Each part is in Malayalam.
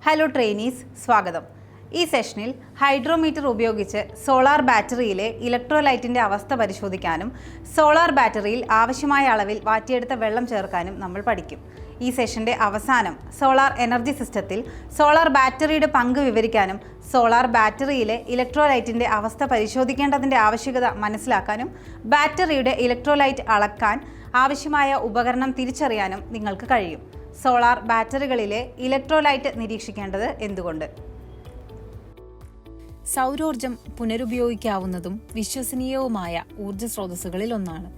ഹലോ ട്രെയിനീസ്, സ്വാഗതം. ഈ സെഷനിൽ ഹൈഡ്രോമീറ്റർ ഉപയോഗിച്ച് സോളാർ ബാറ്ററിയിലെ ഇലക്ട്രോലൈറ്റിൻ്റെ അവസ്ഥ പരിശോധിക്കാനും സോളാർ ബാറ്ററിയിൽ ആവശ്യമായ അളവിൽ വാറ്റിയെടുത്ത വെള്ളം ചേർക്കാനും നമ്മൾ പഠിക്കും. ഈ സെഷൻ്റെ അവസാനം സോളാർ എനർജി സിസ്റ്റത്തിൽ സോളാർ ബാറ്ററിയുടെ പങ്ക് വിവരിക്കാനും സോളാർ ബാറ്ററിയിലെ ഇലക്ട്രോലൈറ്റിൻ്റെ അവസ്ഥ പരിശോധിക്കേണ്ടതിൻ്റെ ആവശ്യകത മനസ്സിലാക്കാനും ബാറ്ററിയുടെ ഇലക്ട്രോലൈറ്റ് അളക്കാൻ ആവശ്യമായ ഉപകരണം തിരിച്ചറിയാനും നിങ്ങൾക്ക് കഴിയും. സോളാർ ബാറ്ററികളിലെ ഇലക്ട്രോലൈറ്റ് നിരീക്ഷിക്കേണ്ടത് എന്തുകൊണ്ട്? സൗരോർജം പുനരുപയോഗിക്കാവുന്നതും വിശ്വസനീയവുമായ ഊർജ്ജ സ്രോതസ്സുകളിൽ ഒന്നാണ്.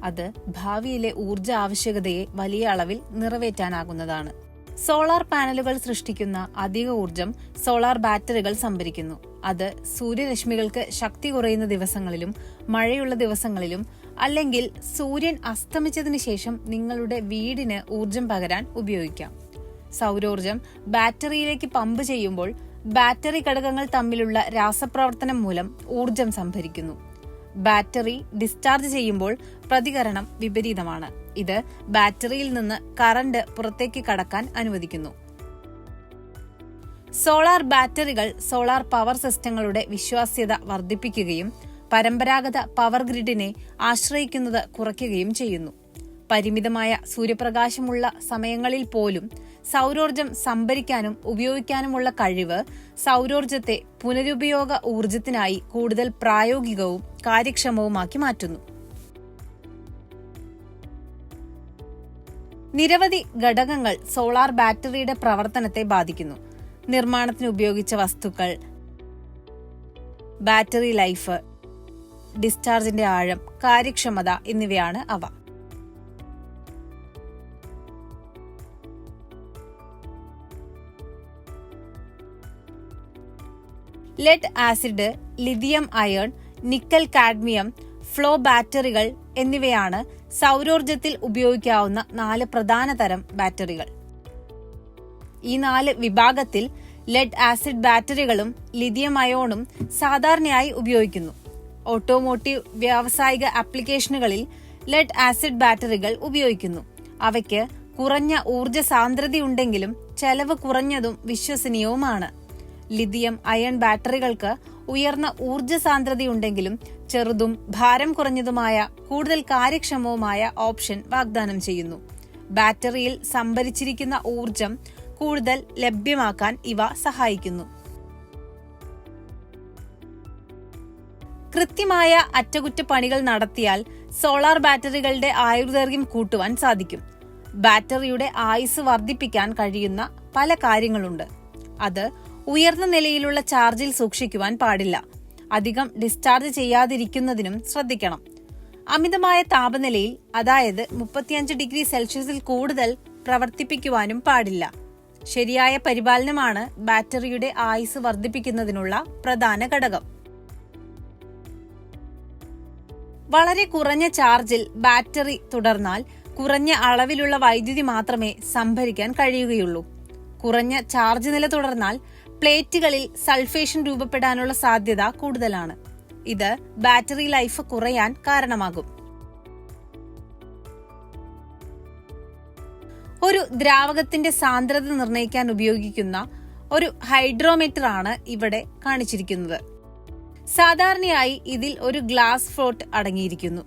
അത് ഭാവിയിലെ ഊർജ്ജ ആവശ്യകതയെ വലിയ അളവിൽ നിറവേറ്റാനാകുന്നതാണ്. സോളാർ പാനലുകൾ സൃഷ്ടിക്കുന്ന അധിക ഊർജ്ജം സോളാർ ബാറ്ററികൾ സംഭരിക്കുന്നു. അത് സൂര്യരശ്മികൾക്ക് ശക്തി കുറയുന്ന ദിവസങ്ങളിലും മഴയുള്ള ദിവസങ്ങളിലും അല്ലെങ്കിൽ സൂര്യൻ അസ്തമിച്ചതിന് ശേഷം നിങ്ങളുടെ വീടിന് ഊർജം പകരാൻ ഉപയോഗിക്കാം. സൗരോർജം ബാറ്ററിയിലേക്ക് പമ്പ് ചെയ്യുമ്പോൾ ബാറ്ററി ഘടകങ്ങൾ തമ്മിലുള്ള രാസപ്രവർത്തനം മൂലം ഊർജം സംഭരിക്കുന്നു. ബാറ്ററി ഡിസ്ചാർജ് ചെയ്യുമ്പോൾ പ്രതികരണം വിപരീതമാണ്. ഇത് ബാറ്ററിയിൽ നിന്ന് കറന്റ് പുറത്തേക്ക് കടക്കാൻ അനുവദിക്കുന്നു. സോളാർ ബാറ്ററികൾ സോളാർ പവർ സിസ്റ്റങ്ങളുടെ വിശ്വാസ്യത വർദ്ധിപ്പിക്കുകയും പരമ്പരാഗത പവർ ഗ്രിഡിനെ ആശ്രയിക്കുന്നത് കുറയ്ക്കുകയും ചെയ്യുന്നു. പരിമിതമായ സൂര്യപ്രകാശമുള്ള സമയങ്ങളിൽ പോലും സൗരോർജം സംഭരിക്കാനും ഉപയോഗിക്കാനുമുള്ള കഴിവ് സൗരോർജത്തെ പുനരുപയോഗ ഊർജത്തിനായി കൂടുതൽ പ്രായോഗികവും കാര്യക്ഷമവുമാക്കി മാറ്റുന്നു. നിരവധി ഘടകങ്ങൾ സോളാർ ബാറ്ററിയുടെ പ്രവർത്തനത്തെ ബാധിക്കുന്നു. നിർമ്മാണത്തിന് ഉപയോഗിച്ച വസ്തുക്കൾ, ബാറ്ററി ലൈഫ്, ഡിസ്ചാർജിന്റെ ആഴം, കാര്യക്ഷമത എന്നിവയാണ് അവ. Lead acid, lithium ion, nickel cadmium, flow ബാറ്ററികൾ എന്നിവയാണ് സൗരോർജത്തിൽ ഉപയോഗിക്കാവുന്ന 4 പ്രധാന തരം ബാറ്ററികൾ. ഈ 4 വിഭാഗത്തിൽ ലെഡ് ആസിഡ് ബാറ്ററികളും ലിഥിയം അയോണും സാധാരണയായി ഉപയോഗിക്കുന്നു. ഓട്ടോമോട്ടീവ് വ്യാവസായിക ആപ്ലിക്കേഷനുകളിൽ ലെഡ് ആസിഡ് ബാറ്ററികൾ ഉപയോഗിക്കുന്നു. അവയ്ക്ക് കുറഞ്ഞ ഊർജ്ജ സാന്ദ്രതയുണ്ടെങ്കിലും ചെലവ് കുറഞ്ഞതും വിശ്വസനീയവുമാണ്. ലിഥിയം അയൺ ബാറ്ററികൾക്ക് ഉയർന്ന ഊർജ്ജ സാന്ദ്രതയുണ്ടെങ്കിലും ചെറുതും ഭാരം കുറഞ്ഞതുമായ കൂടുതൽ കാര്യക്ഷമവുമായ ഓപ്ഷൻ വാഗ്ദാനം ചെയ്യുന്നു. ബാറ്ററിയിൽ സംഭരിച്ചിരിക്കുന്ന ഊർജ്ജം കൂടുതൽ ലഭ്യമാക്കാൻ ഇവ സഹായിക്കുന്നു. കൃത്യമായ അറ്റകുറ്റപ്പണികൾ നടത്തിയാൽ സോളാർ ബാറ്ററികളുടെ ആയുർദൈർഘ്യം കൂട്ടുവാൻ സാധിക്കും. ബാറ്ററിയുടെ ആയുസ് വർദ്ധിപ്പിക്കാൻ കഴിയുന്ന പല കാര്യങ്ങളുണ്ട്. അത് ഉയർന്ന നിലയിലുള്ള ചാർജിൽ സൂക്ഷിക്കുവാൻ പാടില്ല. അധികം ഡിസ്ചാർജ് ചെയ്യാതിരിക്കുന്നതിനും ശ്രദ്ധിക്കണം. അമിതമായ താപനിലയിൽ, അതായത് 35 ഡിഗ്രി സെൽഷ്യസിൽ കൂടുതൽ പ്രവർത്തിപ്പിക്കുവാനും പാടില്ല. ശരിയായ പരിപാലനമാണ് ബാറ്ററിയുടെ ആയുസ് വർദ്ധിപ്പിക്കുന്നതിനുള്ള പ്രധാന ഘടകം. വളരെ കുറഞ്ഞ ചാർജിൽ ബാറ്ററി തുടർന്നാൽ കുറഞ്ഞ അളവിലുള്ള വൈദ്യുതി മാത്രമേ സംഭരിക്കാൻ കഴിയുകയുള്ളൂ. കുറഞ്ഞ ചാർജ് നില തുടർന്നാൽ പ്ലേറ്റുകളിൽ സൾഫേഷൻ രൂപപ്പെടാനുള്ള സാധ്യത കൂടുതലാണ്. ഇത് ബാറ്ററി ലൈഫ് കുറയാൻ കാരണമാകും. ഒരു ദ്രാവകത്തിന്റെ സാന്ദ്രത നിർണ്ണയിക്കാൻ ഉപയോഗിക്കുന്ന ഒരു ഹൈഡ്രോമീറ്റർ ആണ് ഇവിടെ കാണിച്ചിരിക്കുന്നത്. സാധാരണയായി ഇതിൽ ഒരു ഗ്ലാസ് ഫ്ലോട്ട് അടങ്ങിയിരിക്കുന്നു.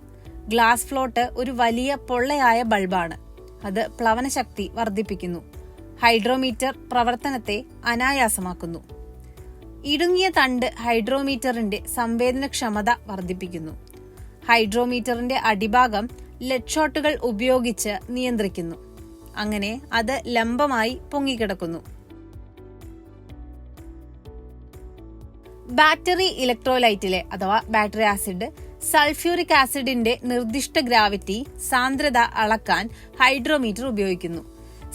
ഗ്ലാസ് ഫ്ലോട്ട് ഒരു വലിയ പൊള്ളയായ ബൾബാണ്. അത് പ്ലവനശക്തി വർദ്ധിപ്പിക്കുന്നു. ഹൈഡ്രോമീറ്റർ പ്രവർത്തനത്തെ അനായാസമാക്കുന്നു. ഇടുങ്ങിയ തണ്ട് ഹൈഡ്രോമീറ്ററിന്റെ സംവേദനക്ഷമത വർദ്ധിപ്പിക്കുന്നു. ഹൈഡ്രോമീറ്ററിന്റെ അടിഭാഗം ലെഡ് ഷോട്ടുകൾ ഉപയോഗിച്ച് നിയന്ത്രിക്കുന്നു. അങ്ങനെ അത് ലംബമായി പൊങ്ങിക്കിടക്കുന്നു. ബാറ്ററി ഇലക്ട്രോലൈറ്റിലെ അഥവാ ബാറ്ററി ആസിഡ്, സൾഫ്യൂരിക് ആസിഡിന്റെ നിർദ്ദിഷ്ട ഗ്രാവിറ്റി സാന്ദ്രത അളക്കാൻ ഹൈഡ്രോമീറ്റർ ഉപയോഗിക്കുന്നു.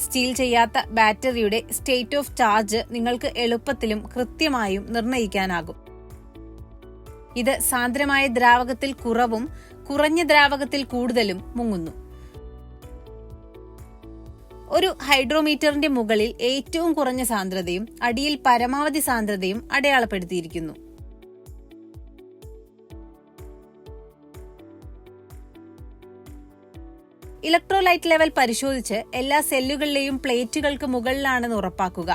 സ്റ്റീൽ ചെയ്യാത്ത ബാറ്ററിയുടെ സ്റ്റേറ്റ് ഓഫ് ചാർജ് നിങ്ങൾക്ക് എളുപ്പത്തിലും കൃത്യമായും നിർണ്ണയിക്കാനാകും. ഇത് സാന്ദ്രമായ ദ്രാവകത്തിൽ കുറവും കുറഞ്ഞ ദ്രാവകത്തിൽ കൂടുതലും മുങ്ങുന്നു. ഒരു ഹൈഡ്രോമീറ്ററിന്റെ മുകളിൽ ഏറ്റവും കുറഞ്ഞ സാന്ദ്രതയും അടിയിൽ പരമാവധി സാന്ദ്രതയും അടയാളപ്പെടുത്തിയിരിക്കുന്നു. ഇലക്ട്രോലൈറ്റ് ലെവൽ പരിശോധിച്ച് എല്ലാ സെല്ലുകളിലെയും പ്ലേറ്റുകൾക്ക് മുകളിലാണെന്ന് ഉറപ്പാക്കുക.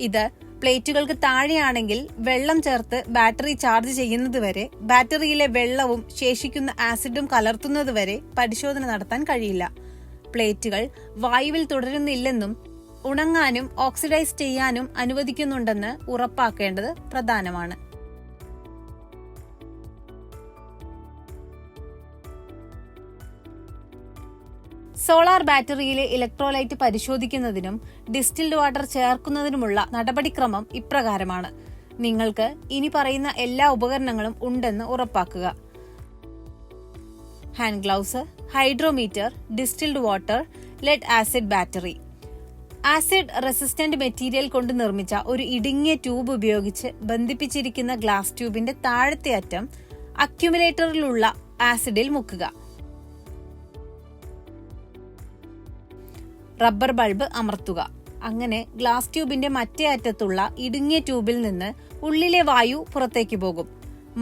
ഇത് പ്ലേറ്റുകൾക്ക് താഴെയാണെങ്കിൽ വെള്ളം ചേർത്ത് ബാറ്ററി ചാർജ് ചെയ്യുന്നതുവരെ ബാറ്ററിയിലെ വെള്ളവും ശേഷിക്കുന്ന ആസിഡും കലർത്തുന്നതുവരെ പരിശോധന നടത്താൻ കഴിയില്ല. പ്ലേറ്റുകൾ വായുവിൽ തുടരുന്നില്ലെന്നും ഉണങ്ങാനും ഓക്സിഡൈസ് ചെയ്യാനും അനുവദിക്കുന്നുണ്ടെന്ന് ഉറപ്പാക്കേണ്ടത് പ്രധാനമാണ്. സോളാർ ബാറ്ററിയിലെ ഇലക്ട്രോലൈറ്റ് പരിശോധിക്കുന്നതിനും ഡിസ്റ്റിൽഡ് വാട്ടർ ചേർക്കുന്നതിനുമുള്ള നടപടിക്രമം ഇപ്രകാരമാണ്. നിങ്ങൾക്ക് ഇനി പറയുന്ന എല്ലാ ഉപകരണങ്ങളും ഉണ്ടെന്ന് ഉറപ്പാക്കുക: hand gloves, hydrometer, distilled water, lead acid battery. Acid resistant material കൊണ്ട് നിർമ്മിച്ച ഒരു ഇടുങ്ങിയ ട്യൂബ് ഉപയോഗിച്ച് ബന്ധിപ്പിച്ചിരിക്കുന്ന ഗ്ലാസ് ട്യൂബിന്റെ താഴത്തെ അറ്റം അക്യുമുലേറ്ററിലുള്ള ആസിഡിൽ മുക്കുക. റബ്ബർ ബൾബ് അമർത്തുക. അങ്ങനെ ഗ്ലാസ് ട്യൂബിന്റെ മറ്റേ അറ്റത്തുള്ള ഇടുങ്ങിയ ട്യൂബിൽ നിന്ന് ഉള്ളിലെ വായു പുറത്തേക്ക് പോകും.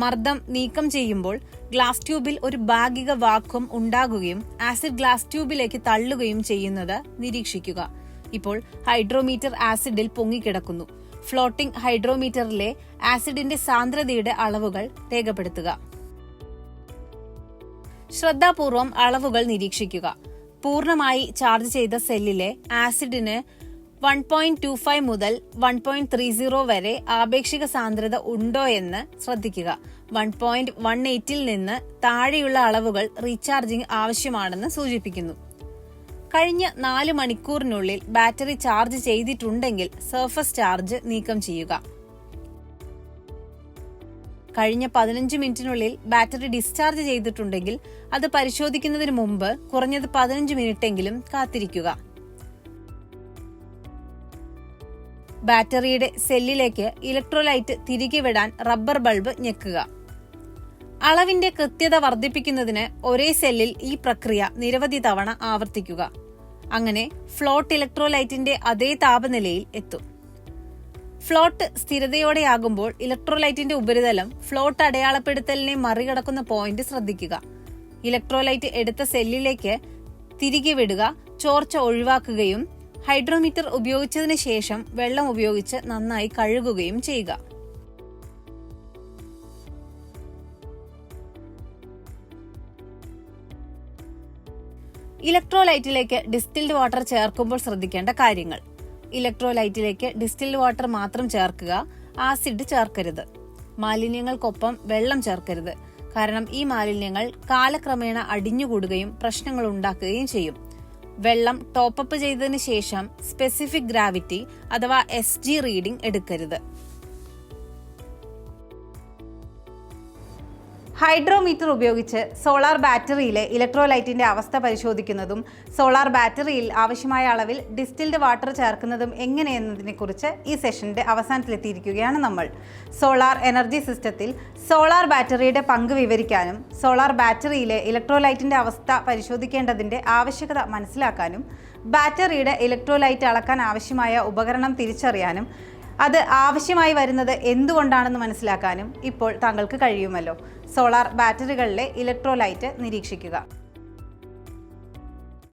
മർദ്ദം നീക്കം ചെയ്യുമ്പോൾ ഗ്ലാസ് ട്യൂബിൽ ഒരു ഭാഗിക വാക്വം ഉണ്ടാകുകയും ആസിഡ് ഗ്ലാസ് ട്യൂബിലേക്ക് തള്ളുകയും ചെയ്യുന്നത് നിരീക്ഷിക്കുക. ഇപ്പോൾ ഹൈഡ്രോമീറ്റർ ആസിഡിൽ പൊങ്ങിക്കിടക്കുന്നു. ഫ്ലോട്ടിംഗ് ഹൈഡ്രോമീറ്ററിലെ ആസിഡിന്റെ സാന്ദ്രതയുടെ അളവുകൾ രേഖപ്പെടുത്തുക. ശ്രദ്ധാപൂർവം അളവുകൾ നിരീക്ഷിക്കുക. പൂർണ്ണമായി ചാർജ് ചെയ്ത സെല്ലിലെ ആസിഡിന് 1.25 മുതൽ 1.30 വരെ ആപേക്ഷിക സാന്ദ്രത ഉണ്ടോ എന്ന് ശ്രദ്ധിക്കുക. 1.18 നിന്ന് താഴെയുള്ള അളവുകൾ റീചാർജിംഗ് ആവശ്യമാണെന്ന് സൂചിപ്പിക്കുന്നു. കഴിഞ്ഞ 4 മണിക്കൂറിനുള്ളിൽ ബാറ്ററി ചാർജ് ചെയ്തിട്ടുണ്ടെങ്കിൽ സർഫസ് ചാർജ് നീക്കം ചെയ്യുക. കഴിഞ്ഞ 15 മിനിറ്റിനുള്ളിൽ ബാറ്ററി ഡിസ്ചാർജ് ചെയ്തിട്ടുണ്ടെങ്കിൽ അത് പരിശോധിക്കുന്നതിന് മുമ്പ് കുറഞ്ഞത് 15 മിനിറ്റെങ്കിലും കാത്തിരിക്കുക. ബാറ്ററിയുടെ സെല്ലിലേക്ക് ഇലക്ട്രോലൈറ്റ് തിരികെ വിടാൻ റബ്ബർ ബൾബ് ഞെക്കുക. അളവിന്റെ കൃത്യത വർദ്ധിപ്പിക്കുന്നതിന് ഒരേ സെല്ലിൽ ഈ പ്രക്രിയ നിരവധി തവണ ആവർത്തിക്കുക. അങ്ങനെ ഫ്ലോട്ട് ഇലക്ട്രോലൈറ്റിന്റെ അതേ താപനിലയിൽ എത്തും. ഫ്ലോട്ട് സ്ഥിരതയോടെയാകുമ്പോൾ ഇലക്ട്രോലൈറ്റിന്റെ ഉപരിതലം ഫ്ലോട്ട് അടയാളപ്പെടുത്തലിനെ മറികടക്കുന്ന പോയിന്റ് ശ്രദ്ധിക്കുക. ഇലക്ട്രോലൈറ്റ് എടുത്ത സെല്ലിലേക്ക് തിരികെ വിടുക. ചോർച്ച ഒഴിവാക്കുകയും ഹൈഡ്രോമീറ്റർ ഉപയോഗിച്ചതിന് ശേഷം വെള്ളം ഉപയോഗിച്ച് നന്നായി കഴുകുകയും ചെയ്യുക. ഇലക്ട്രോലൈറ്റിലേക്ക് ഡിസ്റ്റിൽഡ് വാട്ടർ ചേർക്കുമ്പോൾ ശ്രദ്ധിക്കേണ്ട കാര്യങ്ങൾ: ഇലക്ട്രോലൈറ്റിലേക്ക് ഡിസ്റ്റിൽഡ് വാട്ടർ മാത്രം ചേർക്കുക. ആസിഡ് ചേർക്കരുത്. മാലിന്യങ്ങൾക്കൊപ്പം വെള്ളം ചേർക്കരുത്. കാരണം ഈ മാലിന്യങ്ങൾ കാലക്രമേണ അടിഞ്ഞുകൂടുകയും പ്രശ്നങ്ങൾ ഉണ്ടാക്കുകയും ചെയ്യും. വെള്ളം ടോപ്പപ്പ് ചെയ്തതിനു ശേഷം സ്പെസിഫിക് ഗ്രാവിറ്റി അഥവാ SG റീഡിംഗ് എടുക്കരുത്. ഹൈഡ്രോമീറ്റർ ഉപയോഗിച്ച് സോളാർ ബാറ്ററിയിലെ ഇലക്ട്രോലൈറ്റിന്റെ അവസ്ഥ പരിശോധിക്കുന്നതും സോളാർ ബാറ്ററിയിൽ ആവശ്യമായ അളവിൽ ഡിസ്റ്റിൽഡ് വാട്ടർ ചേർക്കുന്നതും എങ്ങനെയെന്നതിനെക്കുറിച്ച് ഈ സെഷന്റെ അവസാനത്തിലെത്തിയിരിക്കുകയാണ് നമ്മൾ. സോളാർ എനർജി സിസ്റ്റത്തിൽ സോളാർ ബാറ്ററിയുടെ പങ്ക് വിവരിക്കാനും സോളാർ ബാറ്ററിയിലെ ഇലക്ട്രോലൈറ്റിന്റെ അവസ്ഥ പരിശോധിക്കേണ്ടതിന്റെ ആവശ്യകത മനസ്സിലാക്കാനും ബാറ്ററിയുടെ ഇലക്ട്രോലൈറ്റ് അളക്കാൻ ആവശ്യമായ ഉപകരണം തിരിച്ചറിയാനും അത് ആവശ്യമായി വരുന്നത് എന്തുകൊണ്ടാണെന്ന് മനസ്സിലാക്കാനും ഇപ്പോൾ താങ്കൾക്ക് കഴിയുമല്ലോ. സോളാർ ബാറ്ററികളിലെ ഇലക്ട്രോലൈറ്റ് നിരീക്ഷിക്കുക.